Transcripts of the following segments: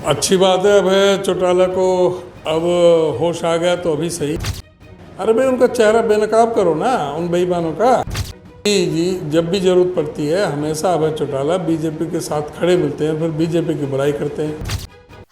अच्छी बात है। अभय चौटाला को अब होश आ गया तो अभी सही। अरे भाई उनका चेहरा बेनकाब करो ना उन बेईमानों का। जी जी, जब भी जरूरत पड़ती है हमेशा अभय चौटाला बीजेपी के साथ खड़े मिलते हैं, फिर बीजेपी की बुराई करते हैं।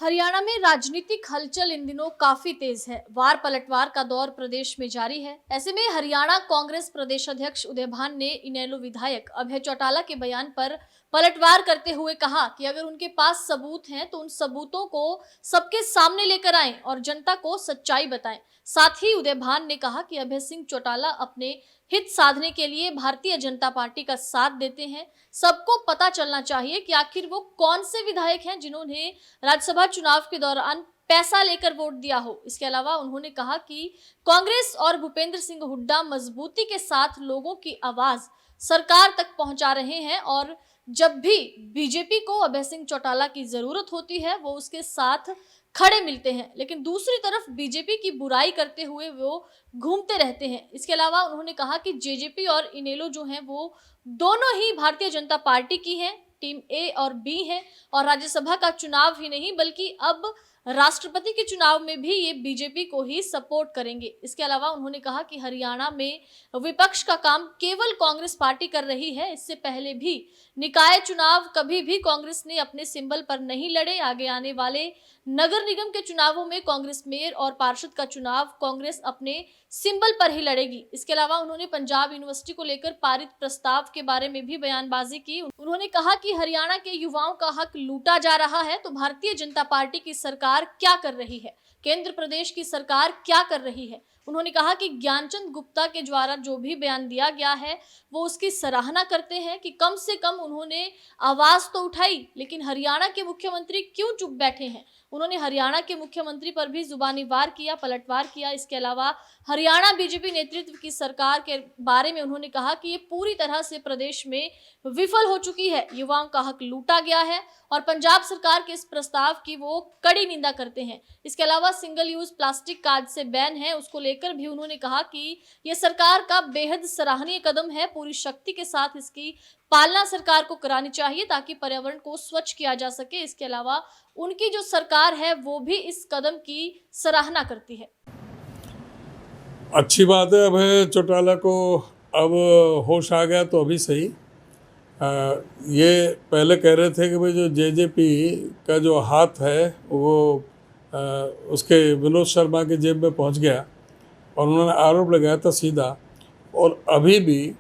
हरियाणा में राजनीतिक हलचल इन दिनों काफी तेज है। वार पलटवार का दौर प्रदेश में जारी है। ऐसे में हरियाणा कांग्रेस प्रदेश अध्यक्ष उदय भान ने इनेलो विधायक अभय चौटाला के बयान पर पलटवार करते हुए कहा कि अगर उनके पास सबूत हैं तो उन सबूतों को सबके सामने लेकर आएं और जनता को सच्चाई बताएं। साथ ही उदय भान ने कहा कि अभय सिंह चौटाला अपने हित साधने के लिए भारतीय जनता पार्टी का साथ देते हैं। सबको पता चलना चाहिए कि आखिर वो कौन से विधायक हैं जिन्होंने राज्यसभा चुनाव के दौरान पैसा लेकर वोट दिया हो। इसके अलावा उन्होंने कहा कि कांग्रेस और भूपेंद्र सिंह हुड्डा मजबूती के साथ लोगों की आवाज सरकार तक पहुंचा रहे हैं और जब भी बीजेपी को अभय सिंह चौटाला की जरूरत होती है वो उसके साथ खड़े मिलते हैं, लेकिन दूसरी तरफ बीजेपी की बुराई करते हुए वो घूमते रहते हैं। इसके अलावा उन्होंने कहा कि जेजेपी और इनेलो जो हैं वो दोनों ही भारतीय जनता पार्टी की हैं, टीम ए और बी है और राज्यसभा का चुनाव ही नहीं बल्कि अब राष्ट्रपति के चुनाव में भी ये बीजेपी को ही सपोर्ट करेंगे। इसके अलावा उन्होंने कहा कि हरियाणा में विपक्ष का काम केवल कांग्रेस पार्टी कर रही है। इससे पहले भी निकाय चुनाव कभी भी कांग्रेस ने अपने सिंबल पर नहीं लड़े। आगे आने वाले नगर निगम के चुनावों में कांग्रेस मेयर और पार्षद का चुनाव कांग्रेस अपने सिंबल पर ही लड़ेगी। इसके अलावा उन्होंने पंजाब यूनिवर्सिटी को लेकर पारित प्रस्ताव के बारे में भी बयानबाजी की। उन्होंने कहा कि हरियाणा के युवाओं का हक लूटा जा रहा है तो भारतीय जनता पार्टी की सरकार क्या कर रही है, केंद्र प्रदेश की सरकार क्या कर रही है। उन्होंने कहा कि ज्ञानचंद गुप्ता के द्वारा जो भी बयान दिया गया है वो उसकी सराहना करते हैं कि कम से कम उन्होंने आवाज तो उठाई, लेकिन हरियाणा के मुख्यमंत्री क्यों चुप बैठे हैं। उन्होंने हरियाणा के मुख्यमंत्री पर भी जुबानी वार किया, पलटवार किया। इसके अलावा हरियाणा बीजेपी नेतृत्व की सरकार के बारे में उन्होंने कहा कि ये पूरी तरह से प्रदेश में विफल हो चुकी है, युवाओं का हक लूटा गया है और पंजाब सरकार के इस प्रस्ताव की वो कड़ी निंदा करते हैं। इसके अलावा सिंगल यूज प्लास्टिक का आज से बैन है, उसको लेकर भी उन्होंने कहा कि ये सरकार का बेहद सराहनीय कदम है। पूरी शक्ति के साथ इसकी पालना सरकार को करानी चाहिए ताकि पर्यावरण को स्वच्छ किया जा सके। इसके अलावा उनकी जो सरकार है वो भी इस कदम की सराहना करती है। अच्छी बात है। अभय चौटाला को अब होश आ गया तो अभी सही। ये पहले कह रहे थे कि भाई जो जेजेपी का जो हाथ है वो उसके विनोद शर्मा की जेब में पहुंच गया और उन्होंने आरोप लगाया था सीधा, और अभी भी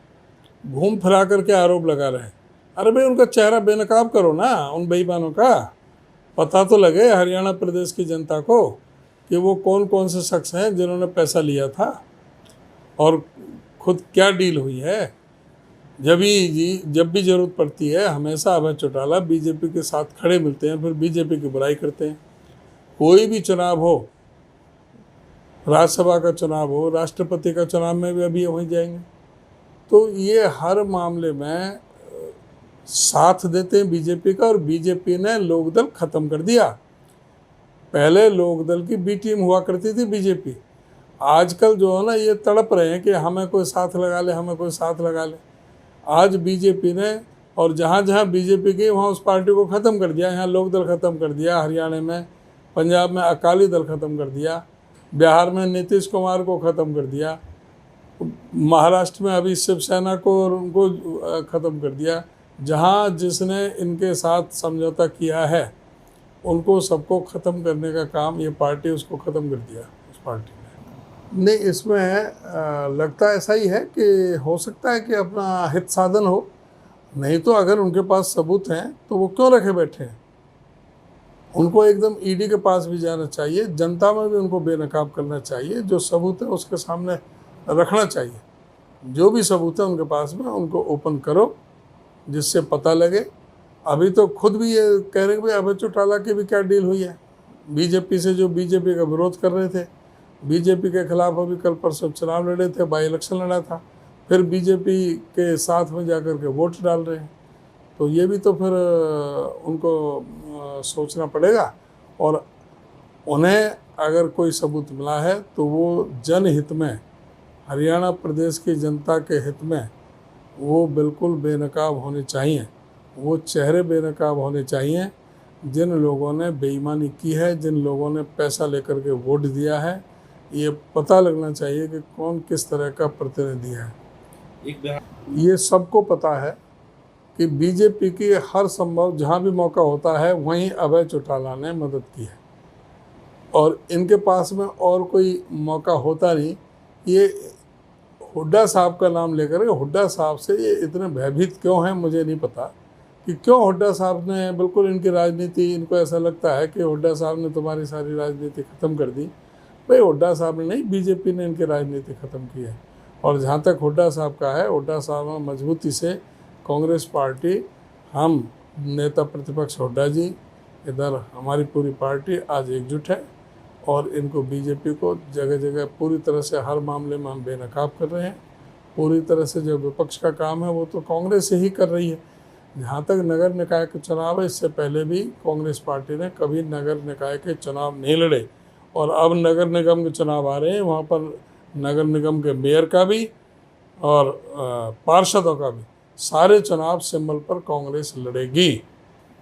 घूम फिरा करके आरोप लगा रहे हैं। अरे भाई उनका चेहरा बेनकाब करो ना उन बेईमानों का। पता तो लगे हरियाणा प्रदेश की जनता को कि वो कौन कौन से शख्स हैं जिन्होंने पैसा लिया था और खुद क्या डील हुई है। जब भी ज़रूरत पड़ती है हमेशा अभय चौटाला बीजेपी के साथ खड़े मिलते हैं, फिर बीजेपी की बुराई करते हैं। कोई भी चुनाव हो, राज्यसभा का चुनाव हो, राष्ट्रपति का चुनाव में भी अभी वहीं जाएंगे। तो ये हर मामले में साथ देते हैं बीजेपी का, और बीजेपी ने लोकदल ख़त्म कर दिया। पहले लोकदल की बी टीम हुआ करती थी बीजेपी। आजकल जो है ना ये तड़प रहे हैं कि हमें कोई साथ लगा ले, हमें कोई साथ लगा ले। आज बीजेपी ने, और जहाँ जहाँ बीजेपी गई वहाँ उस पार्टी को ख़त्म कर दिया। यहाँ लोकदल ख़त्म कर दिया, हरियाणा में, पंजाब में अकाली दल ख़त्म कर दिया, बिहार में नीतीश कुमार को ख़त्म कर दिया, महाराष्ट्र में अभी शिवसेना को और उनको ख़त्म कर दिया। जहाँ जिसने इनके साथ समझौता किया है उनको सबको ख़त्म करने का काम ये पार्टी, उसको ख़त्म कर दिया उस पार्टी ने। नहीं, इसमें लगता ऐसा ही है कि हो सकता है कि अपना हित साधन हो, नहीं तो अगर उनके पास सबूत हैं तो वो क्यों रखे बैठे हैं। उनको एकदम ईडी के पास भी जाना चाहिए, जनता में भी उनको बेनकाब करना चाहिए। जो सबूत है उसके सामने रखना चाहिए। जो भी सबूत है उनके पास में उनको ओपन करो जिससे पता लगे। अभी तो खुद भी ये कह रहे हैं कि अभय चौटाला की भी क्या डील हुई है बीजेपी से, जो बीजेपी का विरोध कर रहे थे, बीजेपी के खिलाफ अभी कल परसों चुनाव लड़े थे, बाई इलेक्शन लड़ा था, फिर बीजेपी के साथ में जाकर के वोट डाल रहे हैं। तो ये भी तो फिर उनको सोचना पड़ेगा, और उन्हें अगर कोई सबूत मिला है तो वो जनहित में, हरियाणा प्रदेश की जनता के हित में वो बिल्कुल बेनकाब होने चाहिए। वो चेहरे बेनकाब होने चाहिए। जिन लोगों ने बेईमानी की है, जिन लोगों ने पैसा लेकर के वोट दिया है, ये पता लगना चाहिए कि कौन किस तरह का प्रतिनिधि है। ये सबको पता है कि बीजेपी की हर संभव जहाँ भी मौका होता है वहीं अभय चौटाला ने मदद की है और इनके पास में और कोई मौका होता नहीं। ये हुड्डा साहब का नाम लेकर के हुड्डा साहब से ये इतने भयभीत क्यों हैं मुझे नहीं पता कि क्यों हुड्डा साहब ने बिल्कुल इनकी राजनीति, इनको ऐसा लगता है कि हुड्डा साहब ने तुम्हारी सारी राजनीति ख़त्म कर दी। भाई हुड्डा साहब ने नहीं, बीजेपी ने इनकी राजनीति ख़त्म की है। और जहाँ तक हुड्डा साहब का है, हुड्डा साहब में मजबूती से कांग्रेस पार्टी, हम नेता प्रतिपक्ष हुड्डा जी, इधर हमारी पूरी पार्टी आज एकजुट है और इनको बीजेपी को जगह जगह पूरी तरह से हर मामले में हम बेनकाब कर रहे हैं। पूरी तरह से जो विपक्ष का काम है वो तो कांग्रेस ही कर रही है। जहाँ तक नगर निकाय के चुनाव है, इससे पहले भी कांग्रेस पार्टी ने कभी नगर निकाय के चुनाव नहीं लड़े और अब नगर निगम के चुनाव आ रहे हैं, वहाँ पर नगर निगम के मेयर का भी और पार्षदों का भी सारे चुनाव सिंबल पर कांग्रेस लड़ेगी।